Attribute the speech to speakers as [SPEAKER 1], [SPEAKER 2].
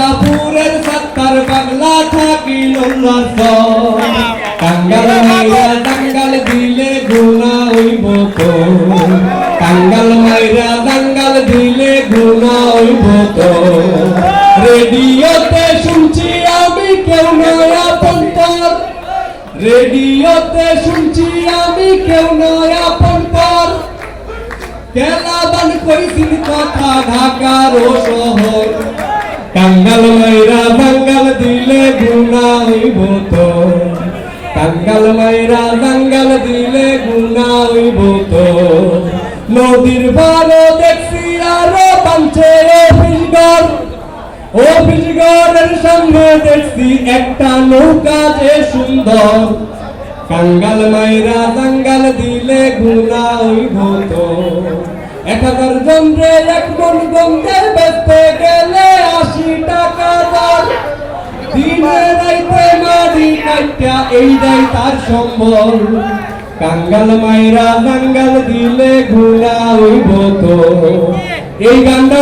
[SPEAKER 1] মির্জাপুরের সত্তর বাংলা থাকিল টাঙ্গাল মাইরা দাঙ্গাল দিলে গুনা হইব তো টাঙ্গাল মাইরা দাঙ্গাল দিলে গুনা হইব তো রেডিওতে শুনছি আমি কেউ নয় আপন্তর রেডিওতে শুনছি আমি কেউ নয় আপন্তর কেলাবান কইছিল কথা ঢাকার শহর টাঙ্গাল মাইরা দাঙ্গাল দিলে গুনা হইব তো টাঙ্গাল মাইরা দাঙ্গাল দিলে গুনা হইব তো নদীর পাড়ে দেখছি আরো বানছে অফিসগড়ের সামনে দেখছি একটা নৌকা যে সুন্দর টাঙ্গাল মাইরা দাঙ্গাল দিলে গুনা হইব তো 1000 জন রে এক মন গন্ধে বেচতে গেলে 80 টাকা দর দিনে রাইতে মারি কাইটা এই দেয় তার সম্বল টাঙ্গাল মাইরা দাঙ্গাল দিলে গুনা হইব তো এই গানটা